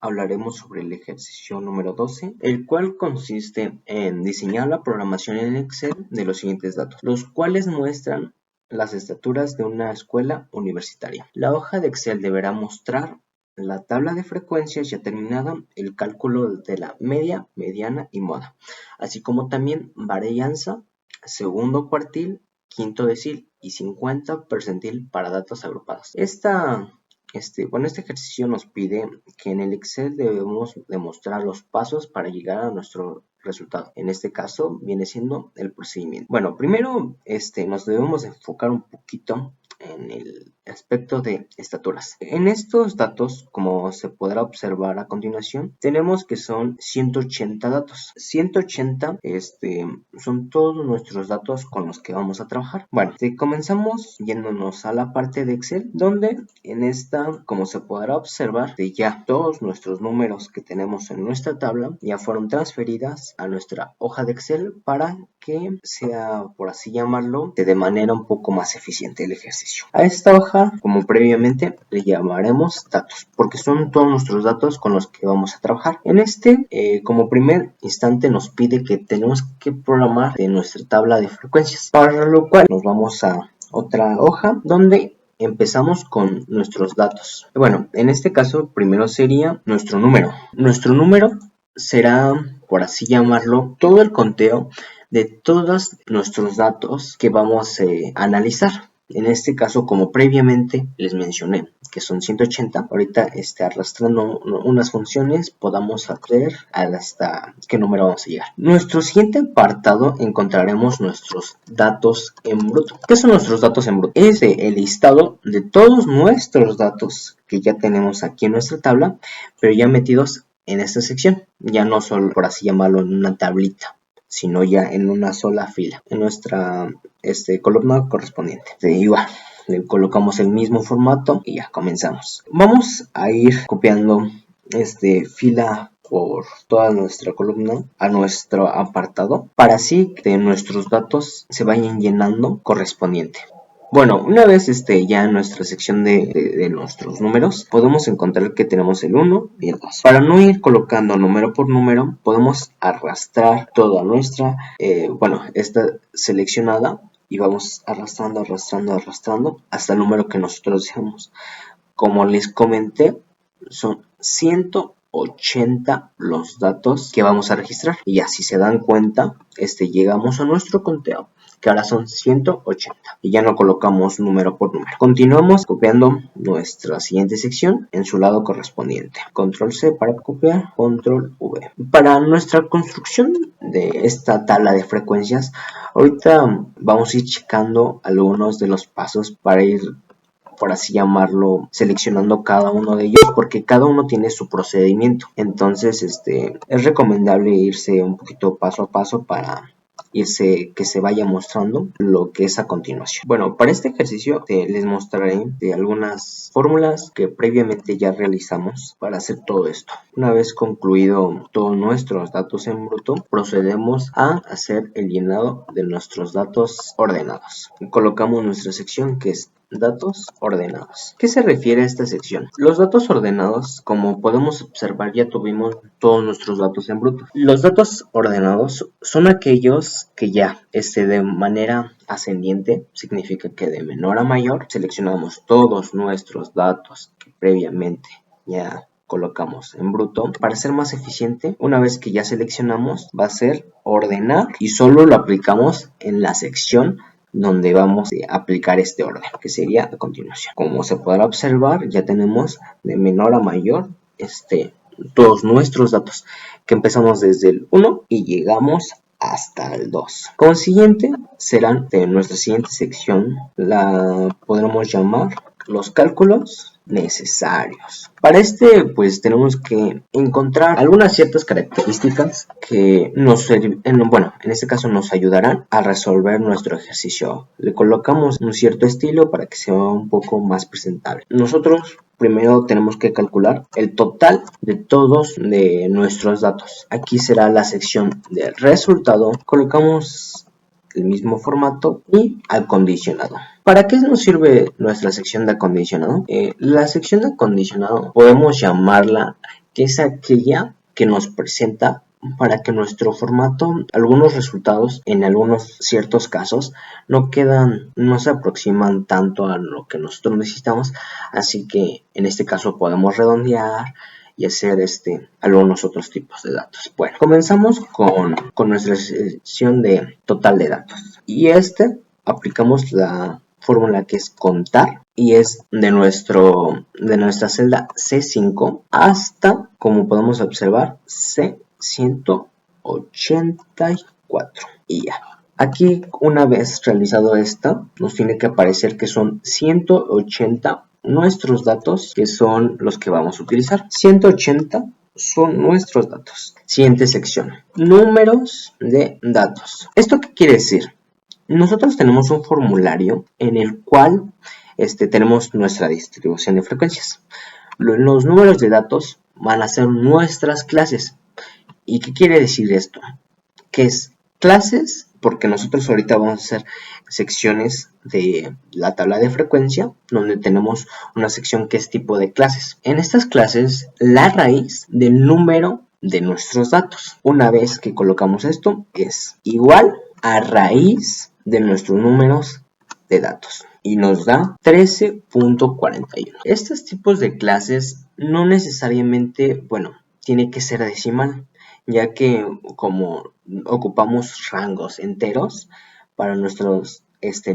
hablaremos sobre el ejercicio número 12, el cual consiste en diseñar la programación en Excel de los siguientes datos, los cuales muestran las estaturas de una escuela universitaria. La hoja de Excel deberá mostrar la tabla de frecuencias ya terminada, el cálculo de la media, mediana y moda, así como también varianza, segundo cuartil, quinto decil y 50 percentil para datos agrupados. Este ejercicio nos pide que en el Excel debemos demostrar los pasos para llegar a nuestro resultado. En este caso viene siendo el procedimiento. Bueno, primero nos debemos enfocar un poquito en el aspecto de estaturas. En estos datos, como se podrá observar a continuación, tenemos que son 180 datos. 180 son todos nuestros datos con los que vamos a trabajar. Bueno, comenzamos yéndonos a la parte de Excel, donde en esta, como se podrá observar, ya todos nuestros números que tenemos en nuestra tabla ya fueron transferidas a nuestra hoja de Excel para que sea, por así llamarlo, de manera un poco más eficiente el ejercicio. A esta hoja, como previamente, le llamaremos datos, porque son todos nuestros datos con los que vamos a trabajar. En como primer instante nos pide que tenemos que programar de nuestra tabla de frecuencias, para lo cual nos vamos a otra hoja donde empezamos con nuestros datos. Bueno, en este caso primero sería nuestro número. Nuestro número será, por así llamarlo, todo el conteo de todos nuestros datos que vamos a analizar. En este caso, como previamente les mencioné, que son 180, ahorita arrastrando unas funciones podamos ver hasta qué número vamos a llegar. Nuestro siguiente apartado encontraremos nuestros datos en bruto. ¿Qué son nuestros datos en bruto? Es el listado de todos nuestros datos que ya tenemos aquí en nuestra tabla, pero ya metidos en esta sección, ya no solo, por así llamarlo, en una tablita, sino ya en una sola fila, en nuestra columna correspondiente. Igual, le colocamos el mismo formato y ya comenzamos. Vamos a ir copiando fila por toda nuestra columna a nuestro apartado, para así que nuestros datos se vayan llenando correspondiente. Bueno, una vez ya en nuestra sección de nuestros números, podemos encontrar que tenemos el 1 y el 2. Para no ir colocando número por número, podemos arrastrar toda nuestra, esta seleccionada, y vamos arrastrando hasta el número que nosotros deseamos. Como les comenté, son 180 los datos que vamos a registrar, y así se dan cuenta, llegamos a nuestro conteo, que ahora son 180, y ya no colocamos número por número. Continuamos copiando nuestra siguiente sección en su lado correspondiente. Control C para copiar, Control V. Para nuestra construcción de esta tabla de frecuencias, ahorita vamos a ir checando algunos de los pasos para ir, por así llamarlo, seleccionando cada uno de ellos, porque cada uno tiene su procedimiento. Entonces es recomendable irse un poquito paso a paso para que se vaya mostrando lo que es a continuación. Bueno, para este ejercicio les mostraré de algunas fórmulas que previamente ya realizamos para hacer todo esto. Una vez concluido todos nuestros datos en bruto, procedemos a hacer el llenado de nuestros datos ordenados. Colocamos nuestra sección, que es datos ordenados. ¿Qué se refiere a esta sección? Los datos ordenados, como podemos observar, ya tuvimos todos nuestros datos en bruto. Los datos ordenados son aquellos que ya de manera ascendiente, significa que de menor a mayor seleccionamos todos nuestros datos que previamente ya colocamos en bruto. Para ser más eficiente, una vez que ya seleccionamos, va a ser ordenar, y solo lo aplicamos en la sección donde vamos a aplicar este orden, que sería a continuación. Como se podrá observar, ya tenemos de menor a mayor todos nuestros datos, que empezamos desde el 1 y llegamos hasta el 2. Consiguiente, serán de nuestra siguiente sección, la podremos llamar los cálculos necesarios. Para pues tenemos que encontrar algunas ciertas características que en este caso nos ayudarán a resolver nuestro ejercicio. Le colocamos un cierto estilo para que sea un poco más presentable. Nosotros primero tenemos que calcular el total de todos de nuestros datos. Aquí será la sección de resultado. Colocamos el mismo formato y acondicionado. ¿Para qué nos sirve nuestra sección de acondicionado? La sección de acondicionado podemos llamarla que es aquella que nos presenta para que nuestro formato, algunos resultados en algunos ciertos casos no se aproximan tanto a lo que nosotros necesitamos, así que en este caso podemos redondear y hacer algunos otros tipos de datos. Bueno, comenzamos con nuestra sección de total de datos y aplicamos la fórmula que es contar y es de nuestra celda C5 hasta, como podemos observar, C184 y ya. Aquí, una vez realizado esto, nos tiene que aparecer que son 180 nuestros datos, que son los que vamos a utilizar. 180 son nuestros datos. Siguiente sección, números de datos. ¿Esto qué quiere decir? Nosotros tenemos un formulario en el cual tenemos nuestra distribución de frecuencias. Los números de datos van a ser nuestras clases. ¿Y qué quiere decir esto? Que es clases, porque nosotros ahorita vamos a hacer secciones de la tabla de frecuencia, donde tenemos una sección que es tipo de clases. En estas clases, la raíz del número de nuestros datos. Una vez que colocamos esto, es igual a raíz de nuestros números de datos y nos da 13.41. Estos tipos de clases no necesariamente, tiene que ser decimal, ya que como ocupamos rangos enteros para nuestros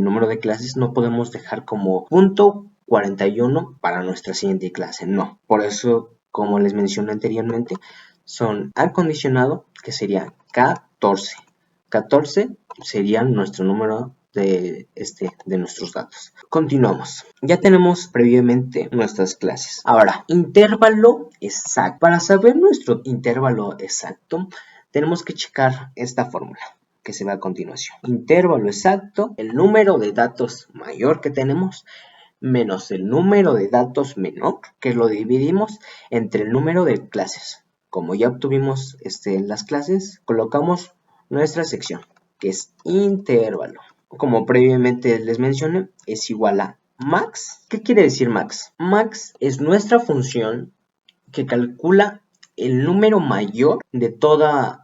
número de clases, no podemos dejar como punto 41 para nuestra siguiente clase, no. Por eso, como les mencioné anteriormente, son acondicionado, que sería 14. 14 sería nuestro número de nuestros datos. Continuamos. Ya tenemos previamente nuestras clases. Ahora, intervalo exacto. Para saber nuestro intervalo exacto, tenemos que checar esta fórmula que se ve a continuación. Intervalo exacto, el número de datos mayor que tenemos, menos el número de datos menor, que lo dividimos entre el número de clases. Como ya obtuvimos las clases, colocamos nuestra sección, que es intervalo. Como previamente les mencioné, es igual a max. ¿Qué quiere decir max? Max es nuestra función que calcula el número mayor de todo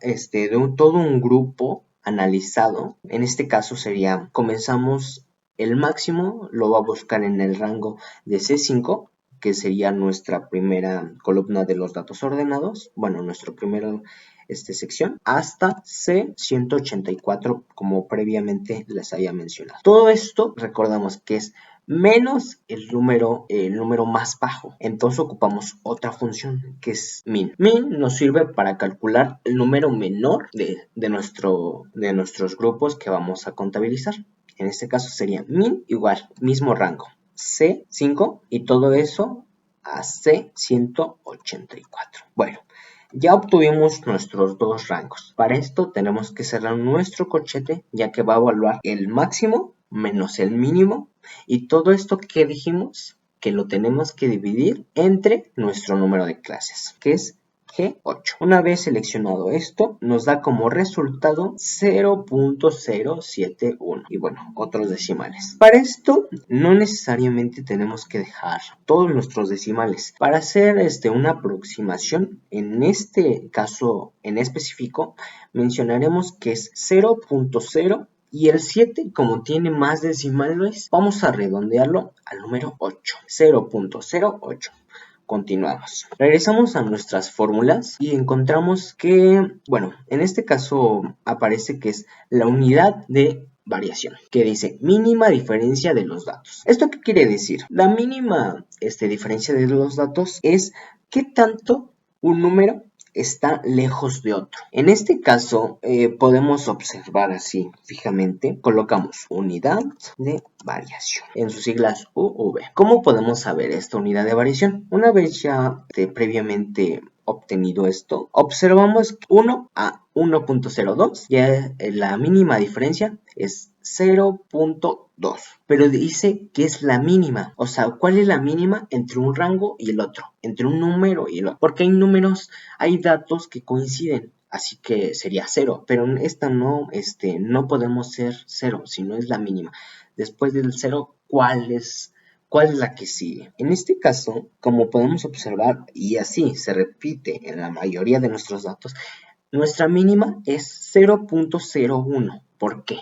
un grupo analizado. En este caso sería, comenzamos el máximo, lo va a buscar en el rango de C5, que sería nuestra primera columna de los datos ordenados, nuestra primera sección, hasta C184, como previamente les había mencionado. Todo esto, recordamos que es menos el número más bajo. Entonces ocupamos otra función que es min. Min nos sirve para calcular el número menor de nuestros grupos que vamos a contabilizar. En este caso sería min igual, mismo rango, C5 y todo eso a C184. Bueno, ya obtuvimos nuestros dos rangos. Para esto tenemos que cerrar nuestro corchete, ya que va a evaluar el máximo menos el mínimo. Y todo esto que dijimos, que lo tenemos que dividir entre nuestro número de clases, que es G8. Una vez seleccionado esto, nos da como resultado 0.071 y otros decimales. Para esto, no necesariamente tenemos que dejar todos nuestros decimales. Para hacer una aproximación, en este caso en específico, mencionaremos que es 0.0 y el 7, como tiene más decimales, vamos a redondearlo al número 8, 0.08. Continuamos. Regresamos a nuestras fórmulas y encontramos que, en este caso aparece que es la unidad de variación, que dice mínima diferencia de los datos. ¿Esto qué quiere decir? La mínima diferencia de los datos es qué tanto un número está lejos de otro. En este caso podemos observar así fijamente, colocamos unidad de variación, en sus siglas UV. ¿Cómo podemos saber esta unidad de variación? Una vez ya previamente obtenido esto, observamos 1 a 1.02, ya la mínima diferencia es 0.2, pero dice que es la mínima, o sea, ¿cuál es la mínima entre un rango y el otro? Entre un número y el otro, porque hay datos que coinciden, así que sería 0, pero esta no podemos ser 0, sino es la mínima. Después del 0, ¿cuál es ¿Cuál es la que sigue? En este caso, como podemos observar, y así se repite en la mayoría de nuestros datos, nuestra mínima es 0.01. ¿Por qué?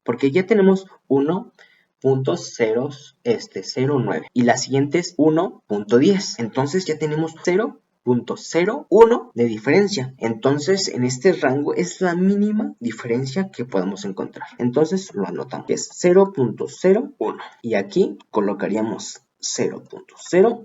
Porque ya tenemos 1.09 y la siguiente es 1.10. Entonces ya tenemos 0.01 de diferencia. Entonces en este rango es la mínima diferencia que podemos encontrar. Entonces lo anotamos, que es 0.01 y aquí colocaríamos 0.01.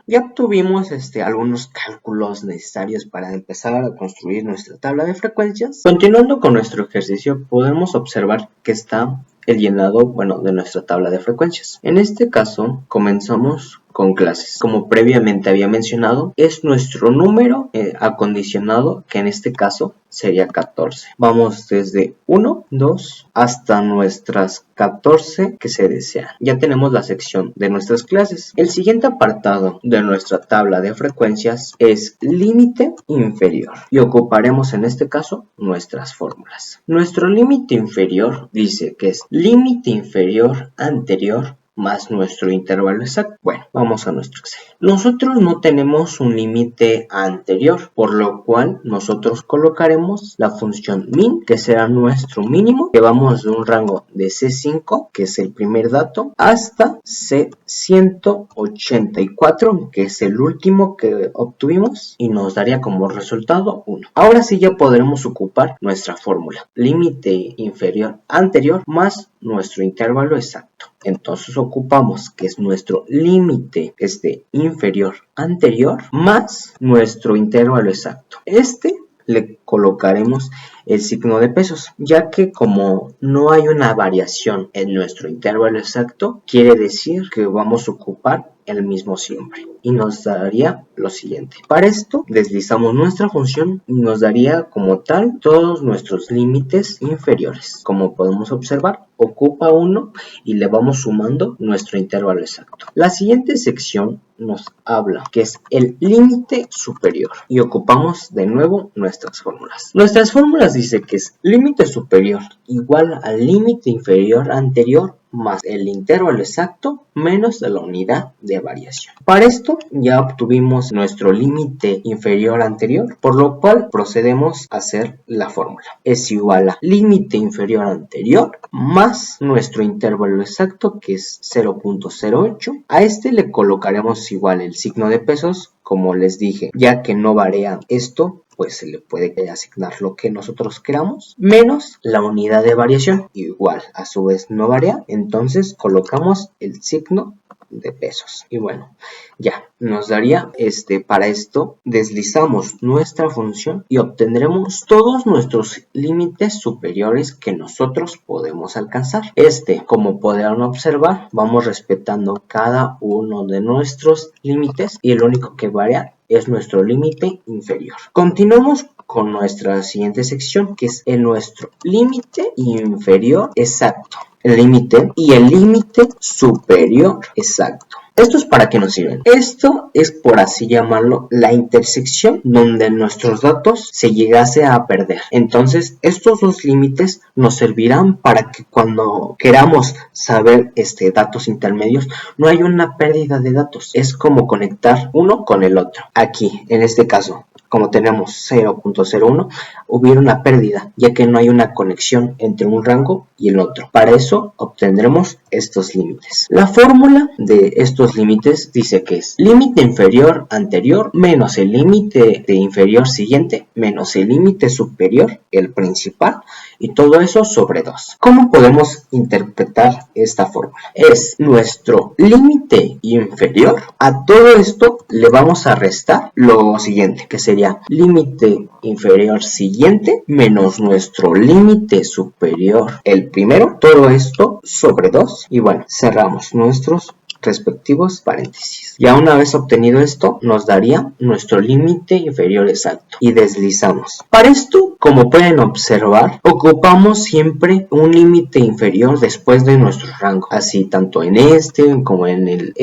Ya obtuvimos algunos cálculos necesarios para empezar a construir nuestra tabla de frecuencias. Continuando con nuestro ejercicio, podemos observar que está el llenado, de nuestra tabla de frecuencias. En este caso, comenzamos con clases. Como previamente había mencionado, es nuestro número acondicionado, que en este caso sería 14. Vamos desde 1, 2 hasta nuestras 14 que se desean. Ya tenemos la sección de nuestras clases. El siguiente apartado de nuestra tabla de frecuencias es límite inferior y ocuparemos en este caso nuestras fórmulas. Nuestro límite inferior dice que es límite inferior anterior más nuestro intervalo exacto. Bueno, vamos a nuestro Excel. Nosotros no tenemos un límite anterior, por lo cual nosotros colocaremos la función min, que será nuestro mínimo, que vamos de un rango de C5, que es el primer dato, hasta C184, que es el último que obtuvimos, y nos daría como resultado 1. Ahora sí ya podremos ocupar nuestra fórmula. Límite inferior anterior más nuestro intervalo exacto. Entonces ocupamos que es nuestro límite inferior anterior más nuestro intervalo exacto. Le colocaremos el signo de pesos, ya que como no hay una variación en nuestro intervalo exacto, quiere decir que vamos a ocupar el mismo siempre y nos daría lo siguiente. Para esto deslizamos nuestra función y nos daría como tal todos nuestros límites inferiores. Como podemos observar, ocupa 1 y le vamos sumando nuestro intervalo exacto. La siguiente sección nos habla que es el límite superior y ocupamos de nuevo nuestras fórmulas. Nuestras fórmulas dice que es límite superior igual al límite inferior anterior más el intervalo exacto menos de la unidad de variación. Para esto ya obtuvimos nuestro límite inferior anterior, por lo cual procedemos a hacer la fórmula. Es igual a límite inferior anterior más nuestro intervalo exacto, que es 0.08. A le colocaremos igual el signo de pesos, como les dije, ya que no varía esto, pues se le puede asignar lo que nosotros queramos, menos la unidad de variación, igual, a su vez no varía, entonces colocamos el signo de pesos. Y bueno, ya nos daría para esto deslizamos nuestra función y obtendremos todos nuestros límites superiores que nosotros podemos alcanzar. Como podrán observar, vamos respetando cada uno de nuestros límites y el único que varía es nuestro límite inferior. Continuamos con nuestra siguiente sección, que es nuestro límite inferior exacto, el límite y el límite superior exacto. ¿Estos para qué nos sirven? Esto es, por así llamarlo, la intersección donde nuestros datos se llegase a perder. Entonces, estos dos límites nos servirán para que cuando queramos saber datos intermedios, no hay una pérdida de datos. Es como conectar uno con el otro. Aquí, en este caso, como tenemos 0.01, hubiera una pérdida, ya que no hay una conexión entre un rango y el otro. Para eso obtendremos estos límites. La fórmula de estos límites dice que es límite inferior anterior menos el límite inferior siguiente menos el límite superior, el principal, y todo eso sobre 2. ¿Cómo podemos interpretar esta fórmula? Es nuestro límite inferior. A todo esto le vamos a restar lo siguiente, que sería límite inferior siguiente menos nuestro límite superior, el primero, todo esto sobre 2. Y bueno, cerramos nuestros respectivos paréntesis. Ya una vez obtenido esto, nos daría nuestro límite inferior exacto y deslizamos. Para esto, como pueden observar, ocupamos siempre un límite inferior después de nuestro rango, así tanto en como en el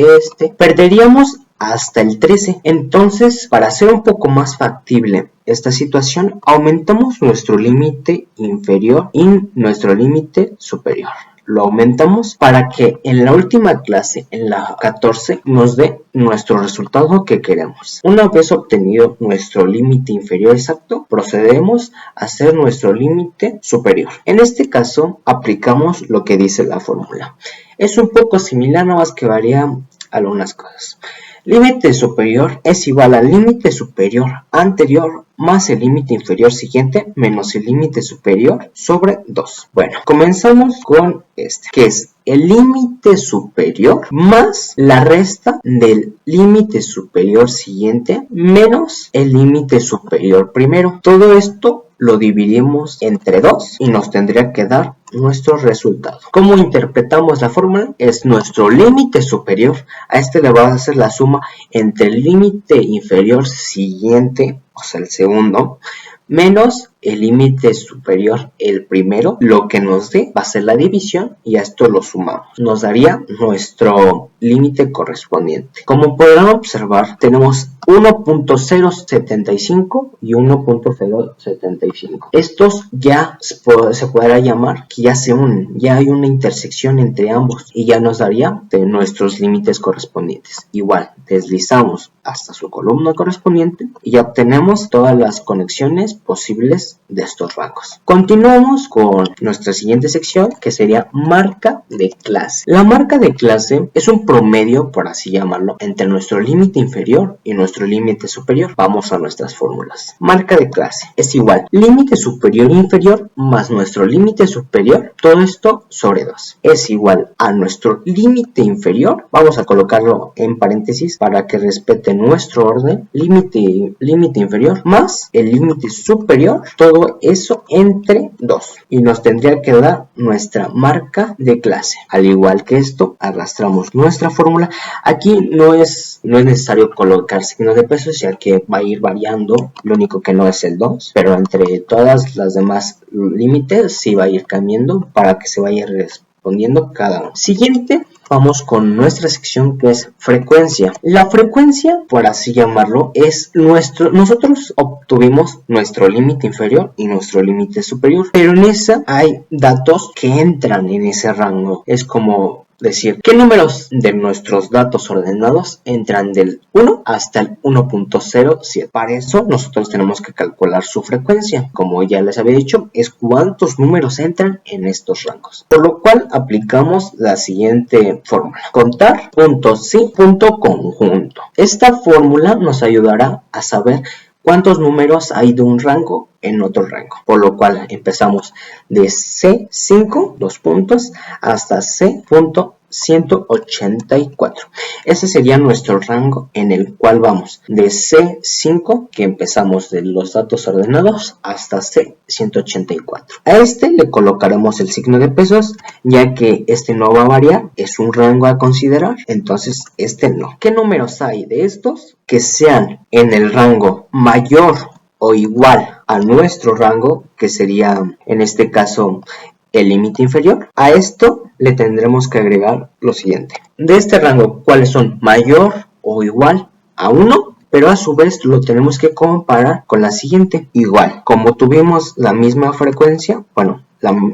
perderíamos hasta el 13. Entonces, para hacer un poco más factible esta situación, aumentamos nuestro límite inferior y nuestro límite superior. lo aumentamos para que en la última clase, en la 14, nos dé nuestro resultado que queremos. Una vez obtenido nuestro límite inferior exacto, procedemos a hacer nuestro límite superior. En este caso, aplicamos lo que dice la fórmula. Es un poco similar, nada más que varía algunas cosas. Límite superior es igual al límite superior anterior más el límite inferior siguiente menos el límite superior sobre 2. Bueno, comenzamos con este, que es el límite superior más la resta del límite superior siguiente menos el límite superior primero. Todo esto lo dividimos entre 2 y nos tendría que dar nuestro resultado. ¿Cómo interpretamos la fórmula? Es nuestro límite superior. A este le va a hacer la suma entre el límite inferior siguiente, o sea el segundo, menos el límite superior, el primero. Lo que nos dé va a ser la división y a esto lo sumamos. Nos daría nuestro límite correspondiente. Como podrán observar, tenemos 1.075 y 1.075. Estos ya se podrá llamar que ya se unen, ya hay una intersección entre ambos y ya nos daría de nuestros límites correspondientes. Igual, deslizamos hasta su columna correspondiente y ya obtenemos todas las conexiones posibles de estos rangos. Continuamos con nuestra siguiente sección, que sería marca de clase. La marca de clase es un promedio, por así llamarlo, entre nuestro límite inferior y nuestro límite superior. Vamos a nuestras fórmulas. Marca de clase es igual límite superior e inferior más nuestro límite superior, todo esto sobre 2. Es igual a nuestro límite inferior, vamos a colocarlo en paréntesis para que respete nuestro orden, límite inferior más el límite superior, todo eso entre 2. Y nos tendría que dar nuestra marca de clase. Al igual que esto, arrastramos nuestra fórmula. Aquí no es necesario colocar signo de pesos, ya que va a ir variando. Lo único que no es el 2, pero entre todas las demás límites sí va a ir cambiando para que se vaya respondiendo cada uno. Siguiente, vamos con nuestra sección, que es frecuencia. La frecuencia, por así llamarlo, es nosotros obtuvimos nuestro límite inferior y nuestro límite superior, pero en esa hay datos que entran en ese rango. Es como decir, ¿qué números de nuestros datos ordenados entran del 1 hasta el 1.07? Para eso nosotros tenemos que calcular su frecuencia. Como ya les había dicho, es cuántos números entran en estos rangos. Por lo cual aplicamos la siguiente fórmula. Contar puntos sí, punto conjunto. Esta fórmula nos ayudará a saber cuántos números hay de un rango en otro rango, por lo cual empezamos de C5, 2 puntos, hasta C.184. Ese sería nuestro rango en el cual vamos de C5, que empezamos de los datos ordenados, hasta C184. A este le colocaremos el signo de pesos, ya que este no va a variar, es un rango a considerar, entonces este no. ¿Qué números hay de estos que sean en el rango mayor o igual a nuestro rango, que sería en este caso el límite inferior? A esto le tendremos que agregar lo siguiente. De este rango, ¿cuáles son mayor o igual a 1? Pero a su vez lo tenemos que comparar con la siguiente. Igual, como tuvimos la misma frecuencia, bueno,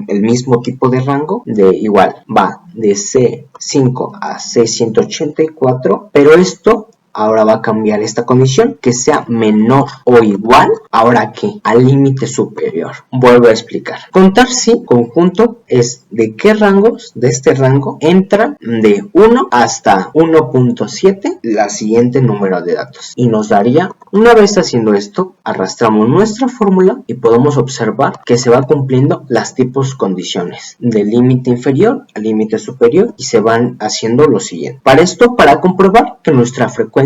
el mismo tipo de rango, de igual va de C5 a C184, pero esto ahora va a cambiar esta condición, que sea menor o igual, ahora que al límite superior. Vuelvo a explicar. Contar sí conjunto es de qué rangos de este rango entran de 1 hasta 1.7 la siguiente número de datos. Y nos daría, una vez haciendo esto, arrastramos nuestra fórmula y podemos observar que se va cumpliendo las tipos condiciones del límite inferior al límite superior y se van haciendo lo siguiente. Para esto, para comprobar que nuestra frecuencia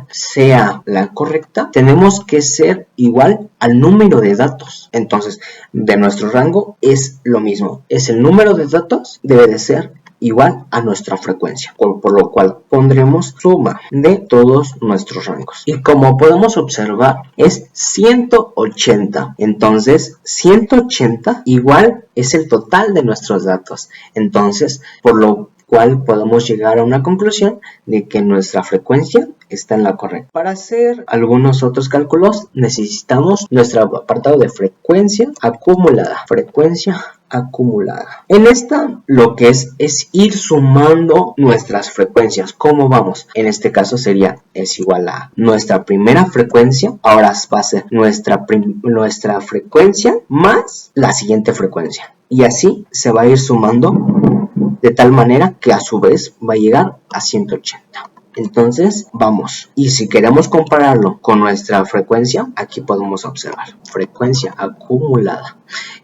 sea la correcta, tenemos que ser igual al número de datos. Entonces, de nuestro rango es lo mismo, es el número de datos, debe de ser igual a nuestra frecuencia, por lo cual pondremos suma de todos nuestros rangos. Y como podemos observar, es 180. Entonces, 180 igual es el total de nuestros datos. Entonces, por lo cual podemos llegar a una conclusión de que nuestra frecuencia está en la correcta. Para hacer algunos otros cálculos necesitamos nuestro apartado de frecuencia acumulada. Frecuencia acumulada. En esta lo que es ir sumando nuestras frecuencias. ¿Cómo vamos? En este caso es igual a nuestra primera frecuencia. Ahora va a ser nuestra frecuencia más la siguiente frecuencia. Y así se va a ir sumando de tal manera que a su vez va a llegar a 180. Entonces vamos, y si queremos compararlo con nuestra frecuencia, aquí podemos observar frecuencia acumulada,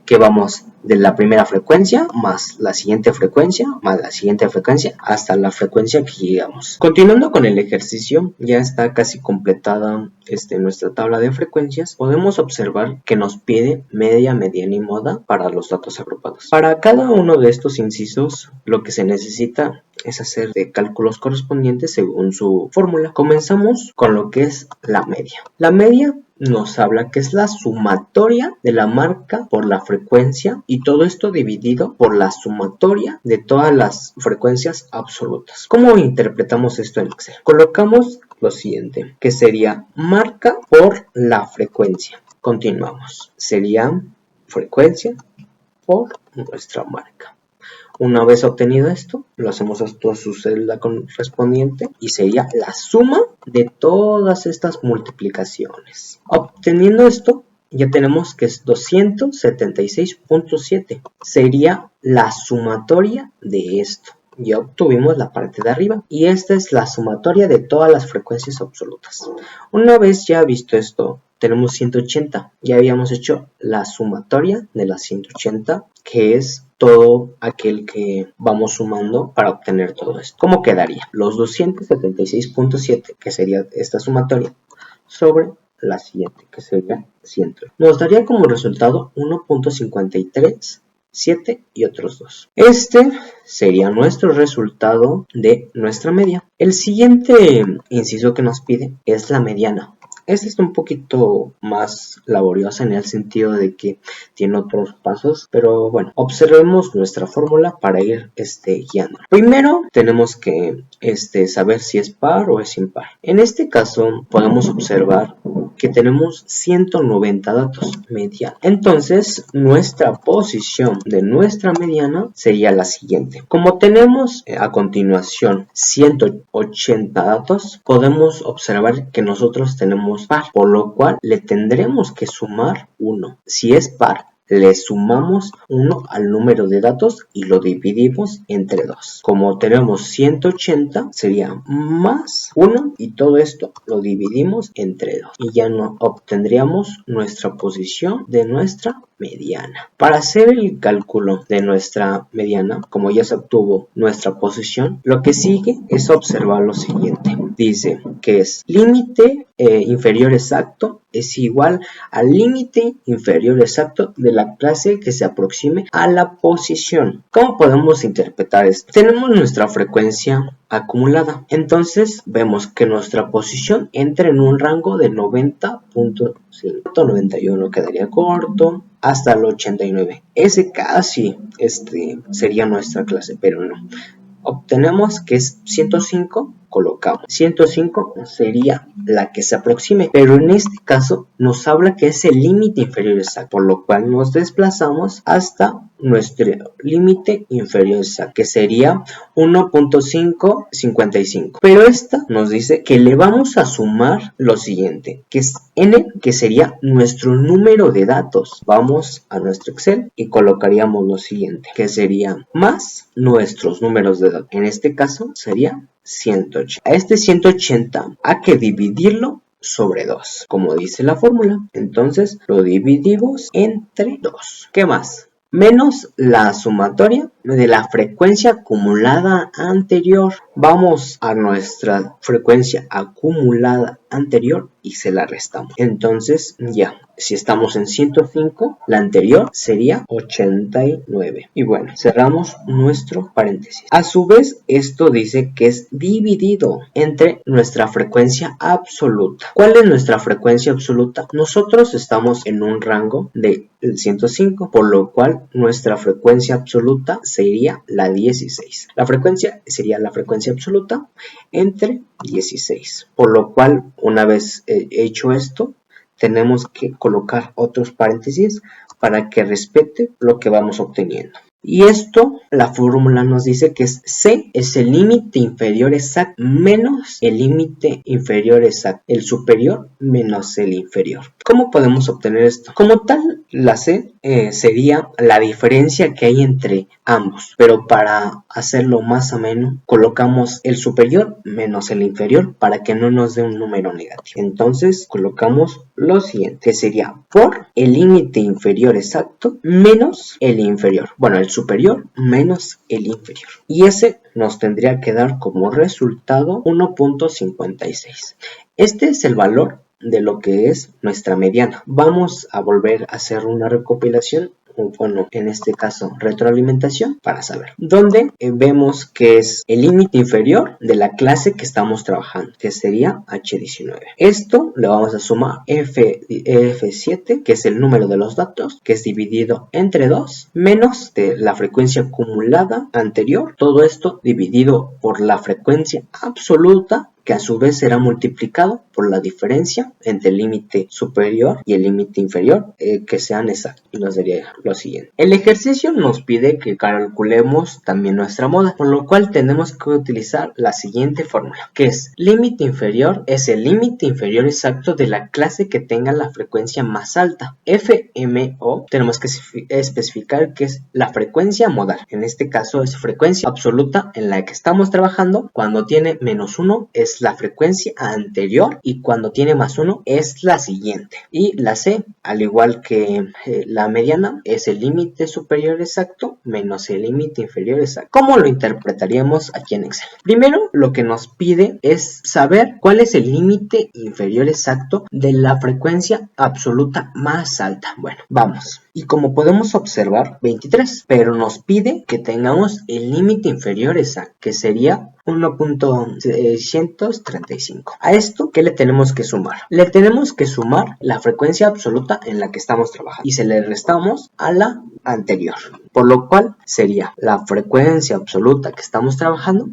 que vamos de la primera frecuencia más la siguiente frecuencia más la siguiente frecuencia hasta la frecuencia que llegamos. Continuando con el ejercicio, ya está casi completada nuestra tabla de frecuencias. Podemos observar que nos pide media, mediana y moda para los datos agrupados. Para cada uno de estos incisos, lo que se necesita es hacer cálculos correspondientes según su fórmula. Comenzamos con lo que es la media. La media nos habla que es la sumatoria de la marca por la frecuencia, y todo esto dividido por la sumatoria de todas las frecuencias absolutas. ¿Cómo interpretamos esto en Excel? Colocamos lo siguiente, que sería marca por la frecuencia. Continuamos. Sería frecuencia por nuestra marca. Una vez obtenido esto, lo hacemos a toda su celda correspondiente y sería la suma de todas estas multiplicaciones. Obteniendo esto, ya tenemos que es 276.7. Sería la sumatoria de esto. Ya obtuvimos la parte de arriba y esta es la sumatoria de todas las frecuencias absolutas. Una vez ya visto esto, tenemos 180. Ya habíamos hecho la sumatoria de las 180, que es todo aquel que vamos sumando para obtener todo esto. ¿Cómo quedaría? Los 276.7, que sería esta sumatoria, sobre la siguiente, que sería 100. Nos daría como resultado 1.53, 7 y otros 2. Este sería nuestro resultado de nuestra media. El siguiente inciso que nos pide es la mediana. Esta es un poquito más laboriosa en el sentido de que tiene otros pasos, pero bueno, observemos nuestra fórmula para ir guiando. Primero tenemos que saber si es par o es impar. En este caso podemos observar que tenemos 190 datos mediana. Entonces nuestra posición de nuestra mediana sería la siguiente. Como tenemos a continuación 180 datos, podemos observar que nosotros tenemos par, por lo cual le tendremos que sumar 1. Si es par, le sumamos 1 al número de datos y lo dividimos entre 2. Como tenemos 180, sería más 1 y todo esto lo dividimos entre 2. Y ya no obtendríamos nuestra posición de nuestra mediana. Para hacer el cálculo de nuestra mediana, como ya se obtuvo nuestra posición, lo que sigue es observar lo siguiente. Dice que es límite inferior exacto es igual al límite inferior exacto de la clase que se aproxime a la posición. ¿Cómo podemos interpretar esto? Tenemos nuestra frecuencia acumulada. Entonces vemos que nuestra posición entra en un rango de 90.5, 91 quedaría corto, hasta el 89. Ese casi sería nuestra clase, pero no. Obtenemos que es 105, colocamos 105 sería la que se aproxime, pero en este caso nos habla que es el límite inferior exacto, por lo cual nos desplazamos hasta nuestro límite inferior exacto, que sería 1.555. Pero esta nos dice que le vamos a sumar lo siguiente, que es n, que sería nuestro número de datos. Vamos a nuestro Excel y colocaríamos lo siguiente, que sería más nuestros números de datos. En este caso sería 180. A este 180 hay que dividirlo sobre 2, como dice la fórmula. Entonces lo dividimos entre 2. ¿Qué más? Menos la sumatoria de la frecuencia acumulada anterior. Vamos a nuestra frecuencia acumulada anterior y se la restamos. Entonces ya, si estamos en 105, la anterior sería 89. Y bueno, cerramos nuestro paréntesis. A su vez, esto dice que es dividido entre nuestra frecuencia absoluta. ¿Cuál es nuestra frecuencia absoluta? Nosotros estamos en un rango de 105, por lo cual nuestra frecuencia absoluta sería la 16. La frecuencia sería la frecuencia absoluta entre 16. Por lo cual, una vez hecho esto, tenemos que colocar otros paréntesis para que respete lo que vamos obteniendo. Y esto, la fórmula nos dice que C es el límite inferior exacto menos el límite inferior exacto, el superior menos el inferior. ¿Cómo podemos obtener esto? Como tal, la C sería la diferencia que hay entre ambos, pero para hacerlo más ameno, colocamos el superior menos el inferior para que no nos dé un número negativo. Entonces, colocamos lo siguiente, que sería por el límite inferior exacto menos el inferior. Bueno, el superior menos el inferior. Y ese nos tendría que dar como resultado 1.56. Este es el valor de lo que es nuestra mediana. Vamos a volver a hacer una recopilación, bueno, en este caso retroalimentación, para saber, donde vemos que es el límite inferior de la clase que estamos trabajando, que sería H19. Esto le vamos a sumar F7, que es el número de los datos, que es dividido entre 2, menos de la frecuencia acumulada anterior, todo esto dividido por la frecuencia absoluta, que a su vez será multiplicado por la diferencia entre el límite superior y el límite inferior, que sean exactos. Y nos daría lo siguiente. El ejercicio nos pide que calculemos también nuestra moda, por lo cual tenemos que utilizar la siguiente fórmula, que es límite inferior es el límite inferior exacto de la clase que tenga la frecuencia más alta. FMO tenemos que especificar que es la frecuencia modal. En este caso es frecuencia absoluta en la que estamos trabajando. Cuando tiene -1 es la frecuencia anterior y cuando tiene +1 es la siguiente. Y la C, al igual que la mediana, es el límite superior exacto menos el límite inferior exacto. ¿Cómo lo interpretaríamos aquí en Excel? Primero, lo que nos pide es saber cuál es el límite inferior exacto de la frecuencia absoluta más alta. Bueno, vamos. Y como podemos observar, 23, pero nos pide que tengamos el límite inferior exacto, que sería 1.635. A esto, ¿qué le tenemos que sumar? Le tenemos que sumar la frecuencia absoluta en la que estamos trabajando y se le restamos a la anterior, por lo cual sería la frecuencia absoluta que estamos trabajando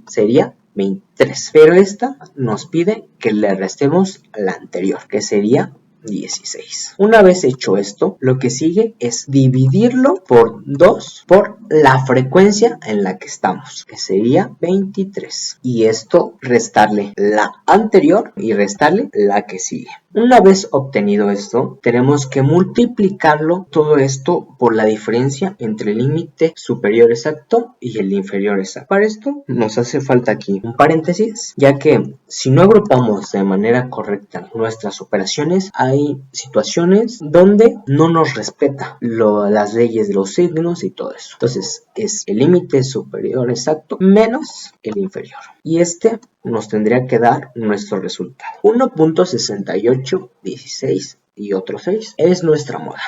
sería 23, pero esta nos pide que le restemos la anterior, que sería 16. Una vez hecho esto, lo que sigue es dividirlo por 2 por la frecuencia en la que estamos, que sería 23. Y esto restarle la anterior y restarle la que sigue. Una vez obtenido esto, tenemos que multiplicarlo todo esto por la diferencia entre el límite superior exacto y el inferior exacto. Para esto nos hace falta aquí un paréntesis, ya que si no agrupamos de manera correcta nuestras operaciones, hay situaciones donde no nos respeta las leyes de los signos y todo eso. Entonces es el límite superior exacto menos el inferior. Y este nos tendría que dar nuestro resultado. 1.6816 y otro 6 es nuestra moda.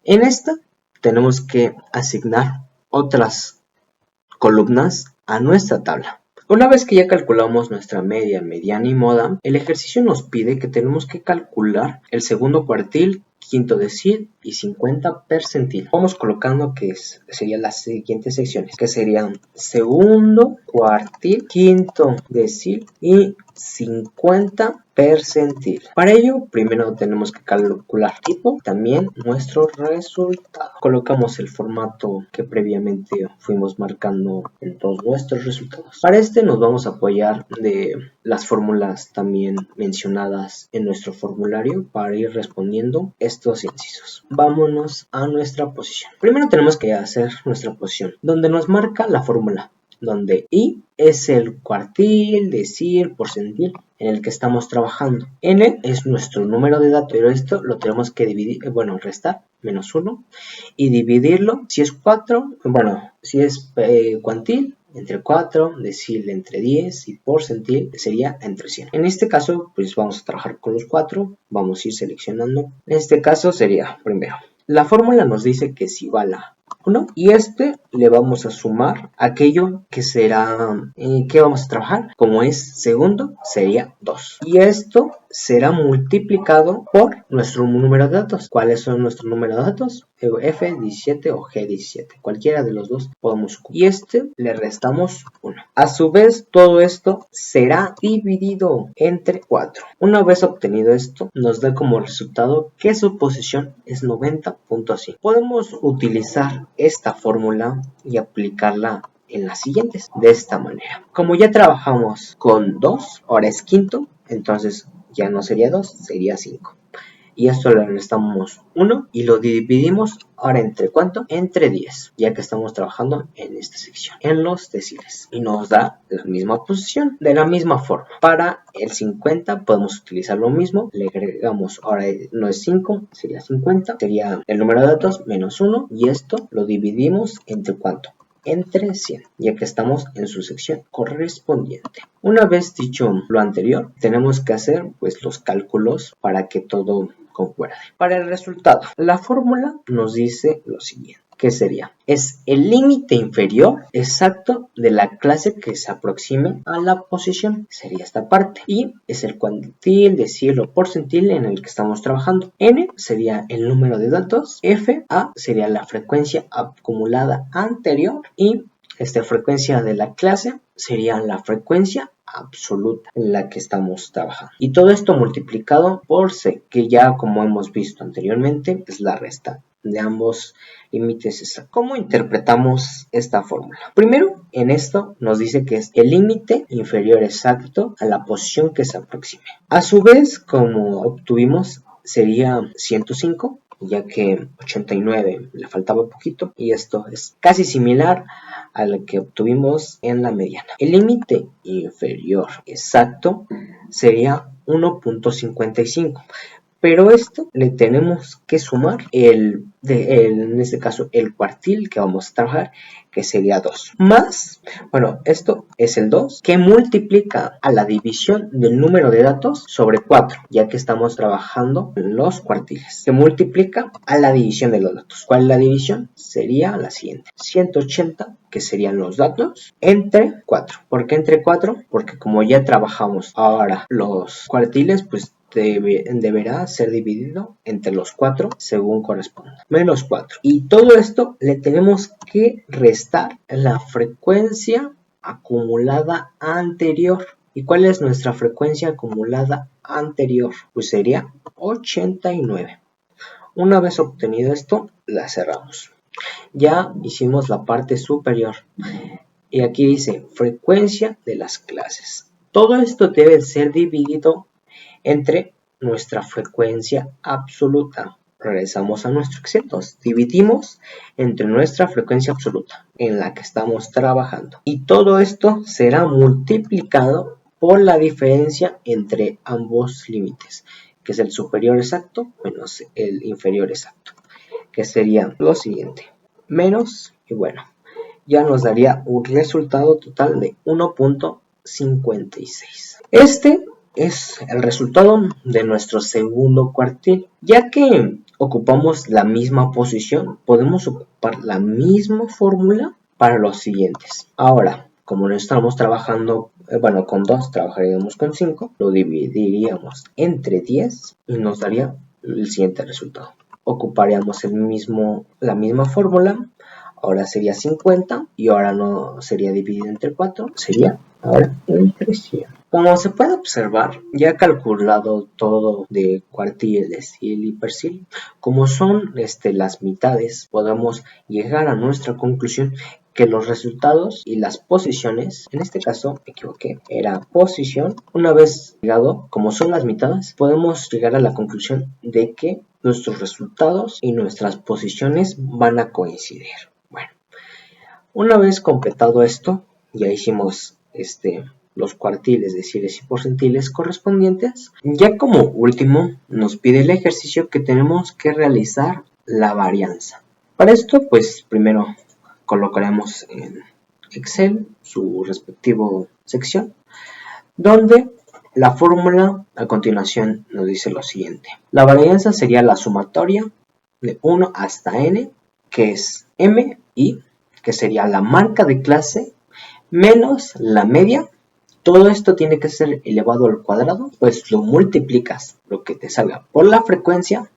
En esta tenemos que asignar otras columnas a nuestra tabla. Una vez que ya calculamos nuestra media, mediana y moda, el ejercicio nos pide que tenemos que calcular el segundo cuartil, quinto decil y 50 percentil. Vamos colocando que serían las siguientes secciones, que serían segundo cuartil, quinto decil y 50 percentil. Para ello, primero tenemos que calcular tipo, también nuestro resultado. Colocamos el formato que previamente fuimos marcando en todos nuestros resultados. Para este nos vamos a apoyar de las fórmulas también mencionadas en nuestro formulario para ir respondiendo estos incisos. Vámonos a nuestra posición. Primero tenemos que hacer nuestra posición, donde nos marca la fórmula, donde I es el cuartil, decil, porcentil en el que estamos trabajando. N es nuestro número de datos, pero esto lo tenemos que dividir, restar, -1, y dividirlo, si es 4, si es cuantil, entre 4, decil entre 10 y porcentil sería entre 100. En este caso, pues vamos a trabajar con los 4, vamos a ir seleccionando. En este caso sería, primero, la fórmula nos dice que es igual a 1 y le vamos a sumar aquello que será, que vamos a trabajar, como es segundo, sería 2. Y esto será multiplicado por nuestro número de datos. ¿Cuáles son nuestros números de datos? F17 o G17. Cualquiera de los dos podemos ocupar. Y le restamos 1. A su vez, todo esto será dividido entre 4. Una vez obtenido esto, nos da como resultado que su posición es 90.5. Podemos utilizar esta fórmula y aplicarla en las siguientes, de esta manera. Como ya trabajamos con 2, ahora es quinto, entonces ya no sería 2, sería 5. Y esto le restamos 1 y lo dividimos ahora entre ¿cuánto? Entre 10, ya que estamos trabajando en esta sección, en los deciles. Y nos da la misma posición, de la misma forma. Para el 50 podemos utilizar lo mismo, le agregamos, ahora no es 5, sería 50, sería el número de datos menos 1 y esto lo dividimos entre ¿cuánto? Entre 100, ya que estamos en su sección correspondiente. Una vez dicho lo anterior, tenemos que hacer pues los cálculos para que todo concuerde. Para el resultado, la fórmula nos dice lo siguiente. ¿Qué sería? Es el límite inferior exacto de la clase que se aproxime a la posición. Sería esta parte. Y es el cuantil, decil o porcentil en el que estamos trabajando. N sería el número de datos. A sería la frecuencia acumulada anterior. Y esta frecuencia de la clase sería la frecuencia absoluta en la que estamos trabajando. Y todo esto multiplicado por C, que ya como hemos visto anteriormente es la resta de ambos límites exactos. ¿Cómo interpretamos esta fórmula? Primero, en esto nos dice que es el límite inferior exacto a la posición que se aproxime. A su vez, como obtuvimos, sería 105, ya que 89 le faltaba poquito, y esto es casi similar a lo que obtuvimos en la mediana. El límite inferior exacto sería 1.55. Pero esto le tenemos que sumar en este caso el cuartil que vamos a trabajar, que sería 2. Más, bueno, esto es el 2 que multiplica a la división del número de datos sobre 4, ya que estamos trabajando en los cuartiles. Que multiplica a la división de los datos. ¿Cuál es la división? Sería la siguiente. 180, que serían los datos, entre 4. ¿Por qué entre 4? Porque como ya trabajamos ahora los cuartiles, pues deberá ser dividido entre los 4 según corresponda. Menos 4. Y todo esto le tenemos que restar la frecuencia acumulada anterior. ¿Y cuál es nuestra frecuencia acumulada anterior? Pues sería 89. Una vez obtenido esto, la cerramos. Ya hicimos la parte superior. Y aquí dice frecuencia de las clases. Todo esto debe ser dividido entre nuestra frecuencia absoluta. Regresamos a nuestro Excel. Dividimos entre nuestra frecuencia absoluta en la que estamos trabajando. Y todo esto será multiplicado por la diferencia entre ambos límites, que es el superior exacto menos el inferior exacto, que sería lo siguiente. Menos, y bueno, ya nos daría un resultado total de 1.56. Este es el resultado de nuestro segundo cuartil. Ya que ocupamos la misma posición, podemos ocupar la misma fórmula para los siguientes. Ahora, como no estamos trabajando, con 2 trabajaríamos con 5, lo dividiríamos entre 10 y nos daría el siguiente resultado. Ocuparíamos la misma fórmula. Ahora sería 50 y ahora no sería dividido entre 4, sería ahora entre 100. Como se puede observar, ya he calculado todo de cuartil, decil y percil. Como son las mitades, podemos llegar a nuestra conclusión que los resultados y las posiciones, en este caso me equivoqué, era posición. Una vez llegado, como son las mitades, podemos llegar a la conclusión de que nuestros resultados y nuestras posiciones van a coincidir. Bueno, una vez completado esto, ya hicimos los cuartiles, deciles y porcentiles correspondientes. Ya como último, nos pide el ejercicio que tenemos que realizar la varianza. Para esto, pues primero colocaremos en Excel su respectivo sección, donde la fórmula a continuación nos dice lo siguiente. La varianza sería la sumatoria de 1 hasta n, que es MI, que sería la marca de clase, menos la media. Todo esto tiene que ser elevado al cuadrado, pues lo multiplicas, lo que te salga, por la frecuencia,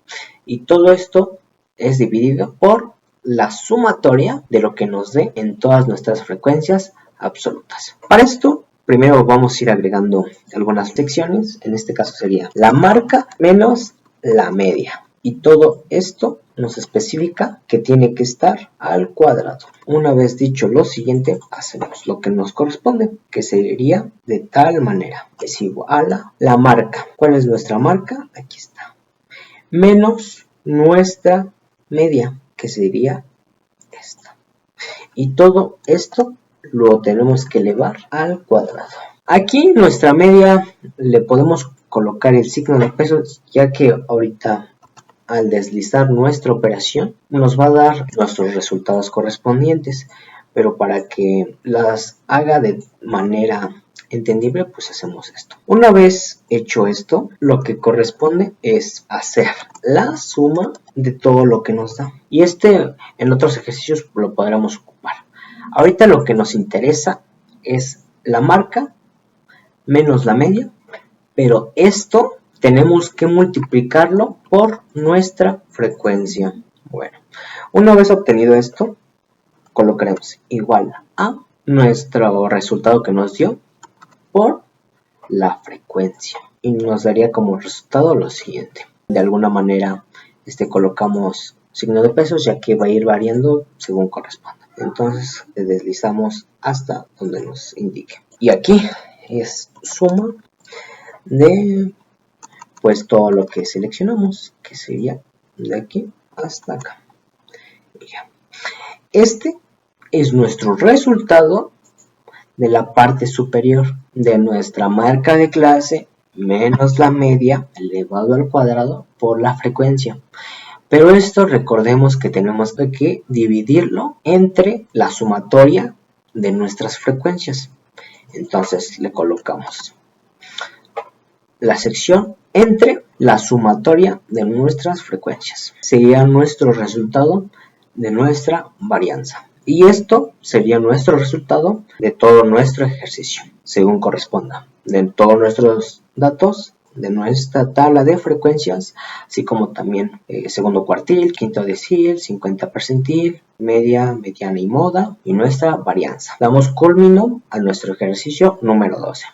y todo esto es dividido por la sumatoria de lo que nos dé en todas nuestras frecuencias absolutas. Para esto, primero vamos a ir agregando algunas secciones. En este caso sería la marca menos la media. Y todo esto nos especifica que tiene que estar al cuadrado. Una vez dicho lo siguiente, hacemos lo que nos corresponde, que sería de tal manera. Es igual a la marca. ¿Cuál es nuestra marca? Aquí está. Menos nuestra media, que sería esta. Y todo esto lo tenemos que elevar al cuadrado. Aquí nuestra media le podemos colocar el signo de pesos, ya que ahorita al deslizar nuestra operación nos va a dar nuestros resultados correspondientes, pero para que las haga de manera entendible, pues hacemos esto. Una vez hecho esto, lo que corresponde es hacer la suma de todo lo que nos da, y en otros ejercicios lo podremos ocupar. Ahorita lo que nos interesa es la marca menos la media, pero esto tenemos que multiplicarlo por nuestra frecuencia. Bueno, una vez obtenido esto, colocaremos igual a nuestro resultado que nos dio por la frecuencia, y nos daría como resultado lo siguiente. De alguna manera colocamos signo de pesos, ya que va a ir variando según corresponda. Entonces le deslizamos hasta donde nos indique, y aquí es suma de pues todo lo que seleccionamos, que sería de aquí hasta acá. Ya. Este es nuestro resultado de la parte superior de nuestra marca de clase menos la media elevado al cuadrado por la frecuencia. Pero esto recordemos que tenemos que dividirlo entre la sumatoria de nuestras frecuencias. Entonces le colocamos la sección entre la sumatoria de nuestras frecuencias. Sería nuestro resultado de nuestra varianza. Y esto sería nuestro resultado de todo nuestro ejercicio, según corresponda, de todos nuestros datos, de nuestra tabla de frecuencias, así como también segundo cuartil, quinto decil, 50 percentil, media, mediana y moda, y nuestra varianza. Damos culmino a nuestro ejercicio número 12.